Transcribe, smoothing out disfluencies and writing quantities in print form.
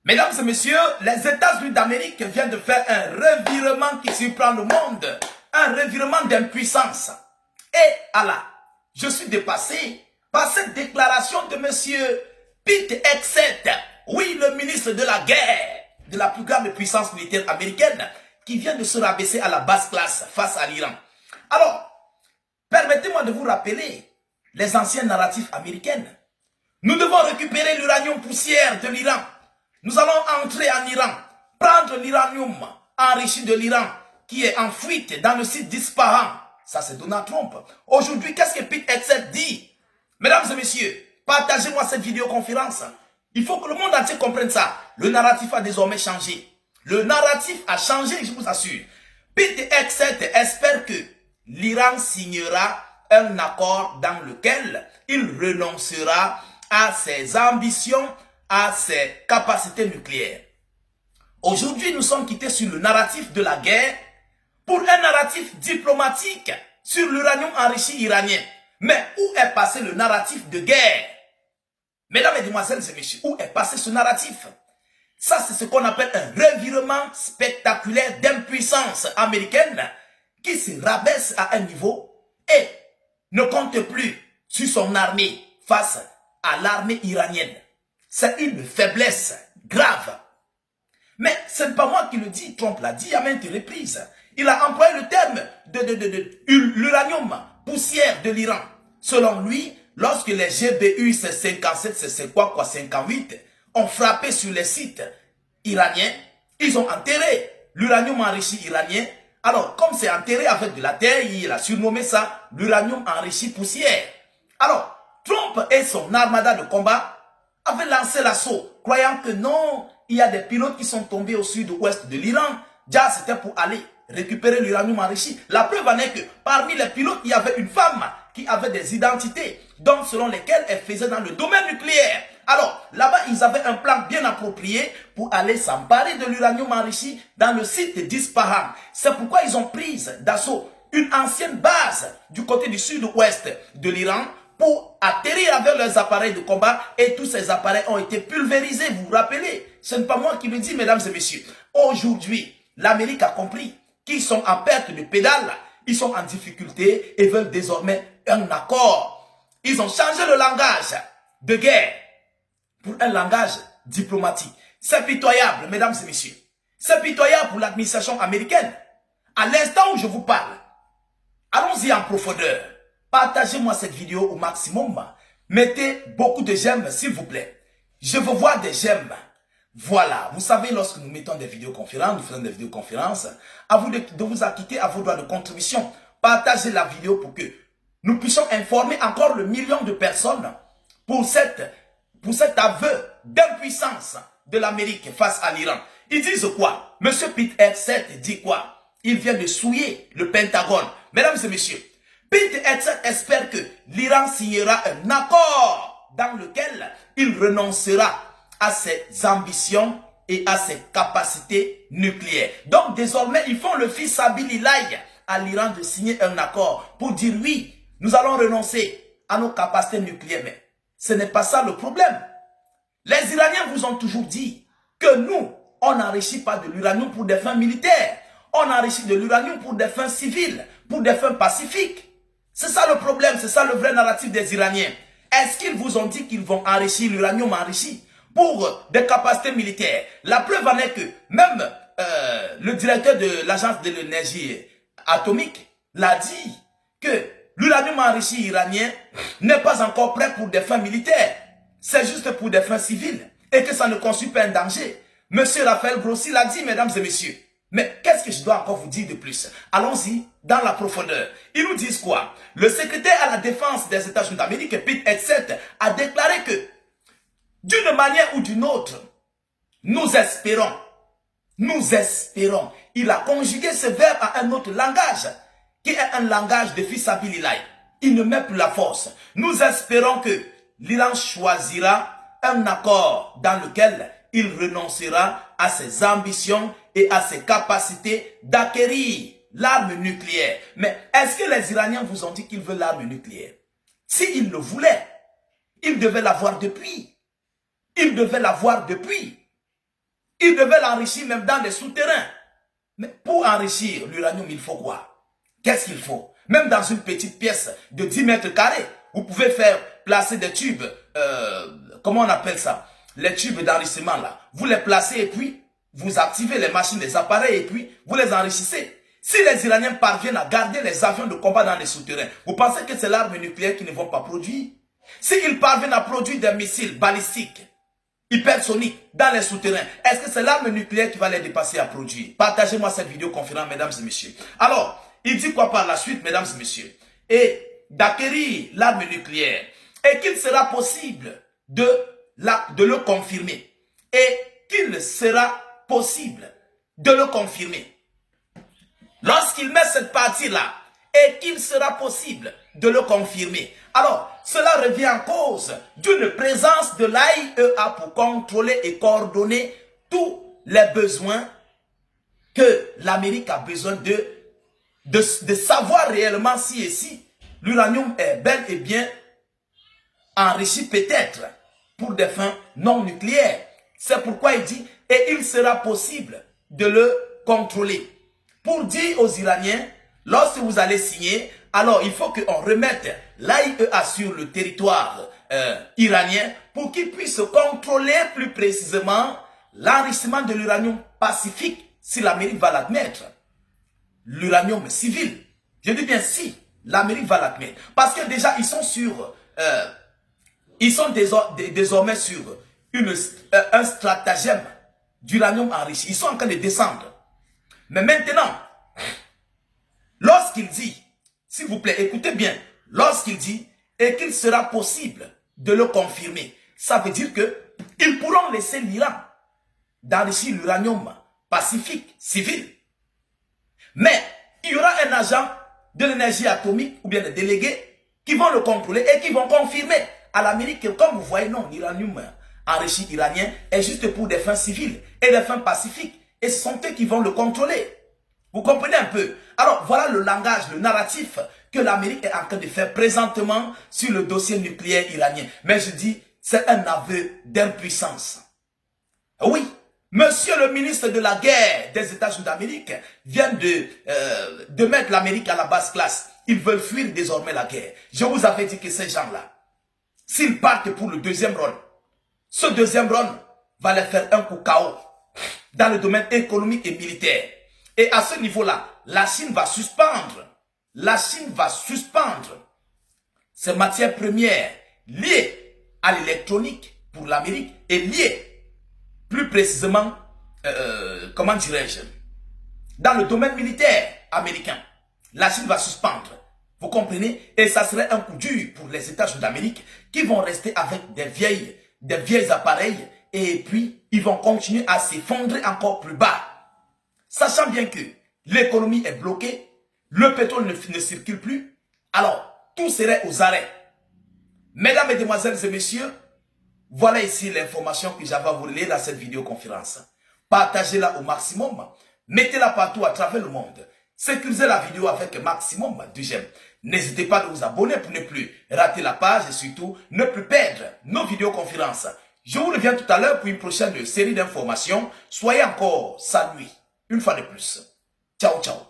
Mesdames et messieurs, les États-Unis d'Amérique viennent de faire un revirement qui surprend le monde. Un revirement d'impuissance. Et Allah, je suis dépassé par cette déclaration de monsieur Pete Hegseth, oui, le ministre de la guerre, de la plus grande puissance militaire américaine, qui vient de se rabaisser à la basse classe face à l'Iran. Alors, permettez-moi de vous rappeler les anciens narratifs américains. Nous devons récupérer l'uranium poussière de l'Iran. Nous allons entrer en Iran, prendre l'uranium enrichi de l'Iran qui est en fuite dans le site d'Ispahan. Ça, c'est Donald Trump. Aujourd'hui, qu'est-ce que Pete Hegseth dit? Mesdames et messieurs, partagez-moi cette vidéoconférence. Il faut que le monde entier comprenne ça. Le narratif a désormais changé. Le narratif a changé, je vous assure. Pete Hegseth espère que l'Iran signera un accord dans lequel il renoncera à ses ambitions, à ses capacités nucléaires. Aujourd'hui, nous sommes quittés sur le narratif de la guerre pour un narratif diplomatique sur l'uranium enrichi iranien. Mais où est passé le narratif de guerre? Mesdames, Mesdemoiselles et messieurs, où est passé ce narratif? Ça, c'est ce qu'on appelle un revirement spectaculaire d'impuissance américaine qui se rabaisse à un niveau et ne compte plus sur son armée face à l'armée iranienne. C'est une faiblesse grave. Mais ce n'est pas moi qui le dis, Trump l'a dit à maintes reprises. Il a employé le terme de l'uranium poussière de l'Iran. Selon lui, lorsque les GBU C-57, C-58 ont frappé sur les sites iraniens, ils ont enterré l'uranium enrichi iranien. Alors, comme c'est enterré avec de la terre, il a surnommé ça l'uranium enrichi poussière. Alors, Trump et son armada de combat avaient lancé l'assaut, croyant que non, il y a des pilotes qui sont tombés au sud-ouest de l'Iran. Déjà, c'était pour aller récupérer l'uranium enrichi. La preuve en est que parmi les pilotes, il y avait une femme qui avait des identités, donc selon lesquelles elle faisait dans le domaine nucléaire. Alors, là-bas, ils avaient un plan bien approprié pour aller s'emparer de l'uranium enrichi dans le site d'Ispahan. C'est pourquoi ils ont pris d'assaut une ancienne base du côté du sud-ouest de l'Iran pour atterrir avec leurs appareils de combat, et tous ces appareils ont été pulvérisés. Vous vous rappelez? Ce n'est pas moi qui le dis, mesdames et messieurs. Aujourd'hui, l'Amérique a compris qu'ils sont en perte de pédale, ils sont en difficulté et veulent désormais un accord. Ils ont changé le langage de guerre pour un langage diplomatique. C'est pitoyable, mesdames et messieurs. C'est pitoyable pour l'administration américaine. À l'instant où je vous parle, allons-y en profondeur. Partagez-moi cette vidéo au maximum. Mettez beaucoup de j'aime, s'il vous plaît. Je veux voir des j'aime. Voilà, vous savez, lorsque nous mettons des vidéoconférences, nous faisons des vidéoconférences, à vous de vous acquitter à vos droits de contribution. Partagez la vidéo pour que nous puissions informer encore le million de personnes pour cet aveu d'impuissance de l'Amérique face à l'Iran. Ils disent quoi? Monsieur Pete Hegseth dit quoi? Il vient de souiller le Pentagone. Mesdames et messieurs, Pete Hegseth espère que l'Iran signera un accord dans lequel il renoncera à ses ambitions et à ses capacités nucléaires. Donc désormais, ils font le fils Abilillaï à l'Iran de signer un accord pour dire oui, nous allons renoncer à nos capacités nucléaires. Mais ce n'est pas ça le problème. Les Iraniens vous ont toujours dit que nous, on n'enrichit pas de l'uranium pour des fins militaires. On enrichit de l'uranium pour des fins civiles, pour des fins pacifiques. C'est ça le problème, c'est ça le vrai narratif des Iraniens. Est-ce qu'ils vous ont dit qu'ils vont enrichir l'uranium enrichi pour des capacités militaires? La preuve en est que même le directeur de l'agence de l'énergie atomique l'a dit que l'uranium enrichi iranien n'est pas encore prêt pour des fins militaires. C'est juste pour des fins civiles et que ça ne constitue pas un danger. Monsieur Raphaël Grossi l'a dit, mesdames et messieurs. Mais qu'est-ce que je dois encore vous dire de plus? Allons-y dans la profondeur. Ils nous disent quoi? Le secrétaire à la défense des États-Unis d'Amérique, Pete Hegseth, a déclaré que d'une manière ou d'une autre, nous espérons, il a conjugué ce verbe à un autre langage, qui est un langage de fils Abilillaï. Il ne met plus la force. Nous espérons que l'Iran choisira un accord dans lequel il renoncera à ses ambitions et à ses capacités d'acquérir l'arme nucléaire. Mais est-ce que les Iraniens vous ont dit qu'ils veulent l'arme nucléaire? S'ils le voulaient, ils devaient l'avoir depuis. Ils devaient l'avoir depuis. Ils devaient l'enrichir même dans des souterrains. Mais pour enrichir l'uranium, il faut quoi? Qu'est-ce qu'il faut? Même dans une petite pièce de 10 mètres carrés, vous pouvez faire placer des tubes, comment on appelle ça? Les tubes d'enrichissement là. Vous les placez et puis vous activez les machines, les appareils et puis vous les enrichissez. Si les Iraniens parviennent à garder les avions de combat dans les souterrains, vous pensez que c'est l'arme nucléaire qu'ils ne vont pas produire? S'ils parviennent à produire des missiles balistiques, hypersoniques dans les souterrains, est-ce que c'est l'arme nucléaire qui va les dépasser à produire? Partagez-moi cette vidéo conférence, mesdames et messieurs. Alors, il dit quoi par la suite, mesdames et messieurs? Et d'acquérir l'arme nucléaire. Et qu'il sera possible de le confirmer. Et qu'il sera possible de le confirmer. Lorsqu'il met cette partie-là, et qu'il sera possible de le confirmer. Alors, cela revient en cause d'une présence de l'AIEA pour contrôler et coordonner tous les besoins que l'Amérique a besoin de savoir réellement si et si l'uranium est bel et bien enrichi peut-être pour des fins non nucléaires. C'est pourquoi il dit, et il sera possible de le contrôler. Pour dire aux Iraniens, lorsque vous allez signer, alors il faut qu'on remette l'AIEA sur le territoire iranien pour qu'il puisse contrôler plus précisément l'enrichissement de l'uranium pacifique, si l'Amérique va l'admettre. L'uranium civil, je dis bien si l'Amérique va l'admettre. Parce que déjà, ils sont sur... ils sont désormais sur un stratagème d'uranium enrichi. Ils sont en train de descendre. Mais maintenant, lorsqu'il dit, s'il vous plaît, écoutez bien, lorsqu'il dit et qu'il sera possible de le confirmer, ça veut dire que ils pourront laisser l'Iran d'enrichir l'uranium pacifique, civil. Mais il y aura un agent de l'énergie atomique ou bien des délégués qui vont le contrôler et qui vont confirmer à l'Amérique que, comme vous voyez, non, l'uranium enrichi iranien est juste pour des fins civiles et des fins pacifiques. Et ce sont eux qui vont le contrôler. Vous comprenez un peu? Alors, voilà le langage, le narratif que l'Amérique est en train de faire présentement sur le dossier nucléaire iranien. Mais je dis, c'est un aveu d'impuissance. Oui, monsieur le ministre de la guerre des États-Unis d'Amérique vient de mettre l'Amérique à la basse classe. Ils veulent fuir désormais la guerre. Je vous avais dit que ces gens-là, s'ils partent pour le deuxième round, ce deuxième round va les faire un coup KO dans le domaine économique et militaire. Et à ce niveau-là, la Chine va suspendre. La Chine va suspendre ces matières premières liées à l'électronique pour l'Amérique et liées plus précisément, comment dirais-je, dans le domaine militaire américain. La Chine va suspendre. Vous comprenez? Et ça serait un coup dur pour les États-Unis d'Amérique qui vont rester avec des vieilles appareils et puis ils vont continuer à s'effondrer encore plus bas. Sachant bien que l'économie est bloquée, le pétrole ne circule plus, alors tout serait aux arrêts. Mesdames, Mesdemoiselles et Messieurs, voilà ici l'information que j'avais à vous relayer dans cette vidéoconférence. Partagez-la au maximum, mettez-la partout à travers le monde. Sécurisez la vidéo avec un maximum de j'aime. N'hésitez pas à vous abonner pour ne plus rater la page et surtout ne plus perdre nos vidéoconférences. Je vous reviens tout à l'heure pour une prochaine série d'informations. Soyez encore salués une fois de plus. Ciao, ciao.